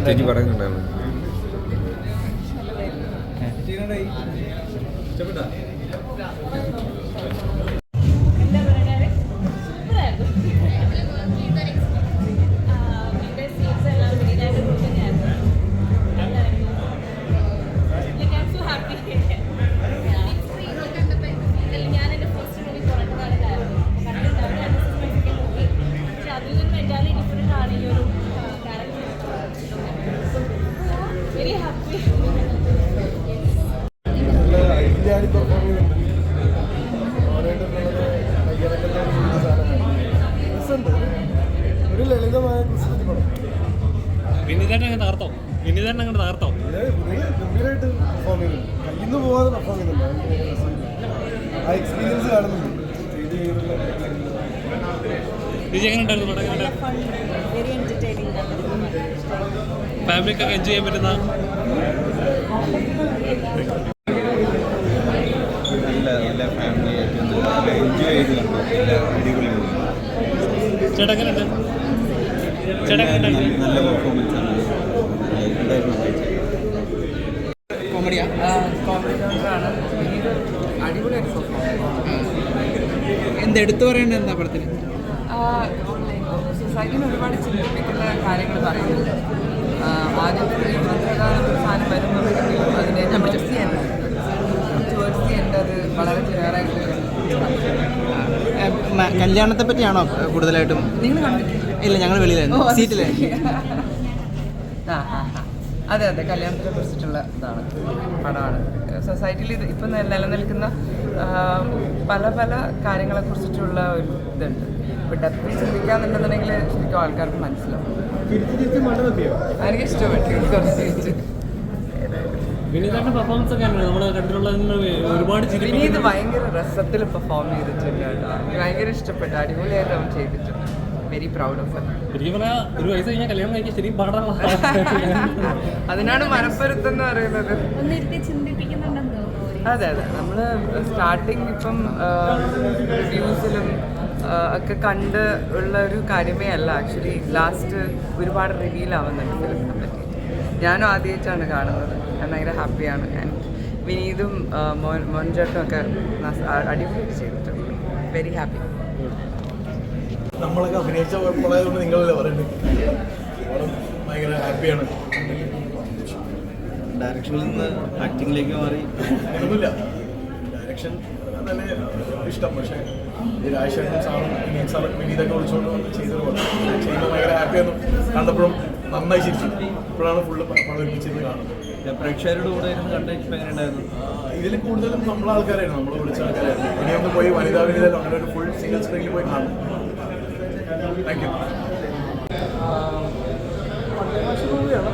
ചേച്ചി പറയുന്നുണ്ടായിരുന്നു. ഒരു ലളിതമായ തകർത്തോ ഗംഭീരമായിട്ട് പെർഫോം ചെയ്യുന്നുണ്ട്. കയ്യിൽ നിന്ന് പോകാതെ പെർഫോം ചെയ്യുന്നുണ്ട്. ആ എക്സ്പീരിയൻസ് കാണുന്നുണ്ട്. ഫാമിലിക്കൊക്കെ എൻജോയ് ചെയ്യാൻ പറ്റുന്ന നല്ല ഫാമിലി ആയിട്ട് എൻജോയ് ചെയ്ത് കണ്ടു. അടിപൊളിയാണ്. നല്ല പെർഫോമൻസ് ആണ്. കോമഡിയാണ്. അടിപൊളിയായിട്ട് എന്തെടുത്തു പറയേണ്ടത് എന്താ പടത്തിൽ? സൊസൈറ്റിയിൽ ഒരുപാട് ചിന്തിപ്പിക്കുന്ന കാര്യങ്ങൾ പറയുന്നുണ്ട്. ആദ്യത്തെ ഭദ്രകാലം ഒരു സാധനം വരുമ്പോഴേക്കും അതിനെ ടുവേർഡ്സ് ദി എൻഡ് അത് വളരെ ക്ലിയറായിട്ട് കല്യാണത്തെ പറ്റിയാണോ കൂടുതലായിട്ടും? നിങ്ങൾ കണ്ടിട്ടില്ല? ഇല്ല, ഞങ്ങൾ വെളിയിലായിരുന്നു, സീറ്റിലെ. അതെ അതെ, കല്യാണത്തിനെ കുറിച്ചിട്ടുള്ള ഇതാണ് പടമാണ്. സൊസൈറ്റിയിൽ ഇത് ഇപ്പം നിലനിൽക്കുന്ന പല പല കാര്യങ്ങളെ കുറിച്ചിട്ടുള്ള ഒരു ഇതുണ്ട്. ഇപ്പം ഡെപ്തി ചിന്തിക്കാന്നുണ്ടെന്നുണ്ടെങ്കിൽ ശരിക്കും ആൾക്കാർക്ക് മനസ്സിലാവും. എനിക്ക് ഇഷ്ടപ്പെട്ടു കുറച്ച്. വിനീത് ഭയങ്കര രസത്തിൽ പെർഫോം ചെയ്തിട്ടുണ്ട് കേട്ടോ. ഭയങ്കര ഇഷ്ടപ്പെട്ടു. അടിപൊളിയായിട്ട് അവൻ ചെയ്തിട്ടുണ്ട്. വെരി പ്രൗഡ് ഓഫ് അതിനാണ് മനപ്പൊരുത്തം എന്ന് പറയുന്നത്. അതെ അതെ, നമ്മൾ സ്റ്റാർട്ടിങ് ഇപ്പം റിവ്യൂസിലും ഒക്കെ കണ്ട് ഉള്ള ഒരു കാര്യമേ അല്ല. ആക്ച്വലി ലാസ്റ്റ് ഒരുപാട് റിവീൽ ആവുന്നുണ്ട് ഫിലിമിനെ പറ്റി. ഞാനും ആദ്യമായിട്ടാണ് കാണുന്നത്. ഞാൻ ഭയങ്കര ഹാപ്പിയാണ്. ഞാൻ വിനീതും മോൻചേട്ടും ഒക്കെ അടിപൊളിയായിട്ട് ചെയ്തിട്ടുണ്ട്. Very happy. നമ്മളൊക്കെ അഭിനയിച്ച കുഴപ്പമുള്ളതുകൊണ്ട് നിങ്ങളല്ലേ പറയുന്നത്. ഭയങ്കര ഹാപ്പിയാണ്. ഡയറക്ഷനിൽ നിന്ന് ആക്ടിങ്ങിലേക്ക് മാറി ഒന്നുമില്ല. ഡയറക്ഷൻ തന്നെ ഇഷ്ടം. പക്ഷേ ഈ രാജശേഖരൻ സാറും വിനീത് സാറും വിനീതൊക്കെ വിളിച്ചുകൊണ്ട് വന്ന് ചെയ്യുമ്പോൾ ഭയങ്കര ഹാപ്പിയായിരുന്നു. കണ്ടപ്പോഴും നന്നായി ചിരിച്ചു. ഇപ്പോഴാണ് ഫുള്ള് പണം ഒരുമിച്ചിരുന്ന് കാണുന്നത്. പ്രേക്ഷകരുടെ കൂടെ ഇരുന്ന് കണ്ട ഇപ്പം എങ്ങനെ ഉണ്ടായിരുന്നു? ഇതിൽ കൂടുതലും നമ്മളെ ആൾക്കാരായിരുന്നു, നമ്മൾ വിളിച്ച ആൾക്കാരായിരുന്നു. ഇനി ഒന്ന് പോയി വനിതാ വിനീതല്ലോ അങ്ങനെ ഒരു ഫുൾ സിംഗിൾ സ്ക്രീനിൽ പോയി കാണും. Thank you. മൂവിയാണ്.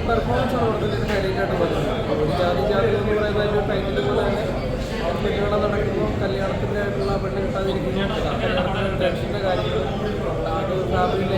പെർഫോമൻസ് ആണ് കൂടുതൽ ഹൈലൈറ്റായിട്ട് പറയുന്നത്. ജാതി ജാതി എന്ന് പറയുന്ന ഒരു ടൈറ്റിൽ പോലെ തന്നെ പെണ്ണുകളെ നടക്കുമ്പോൾ കല്യാണത്തിൻ്റെ ആയിട്ടുള്ള പെണ്ണ് കിട്ടാതിരിക്കുന്നു, കല്യാണത്തിൻ്റെ ടെൻഷൻ്റെ കാര്യങ്ങൾ, അത് ഫാമിലിയിൽ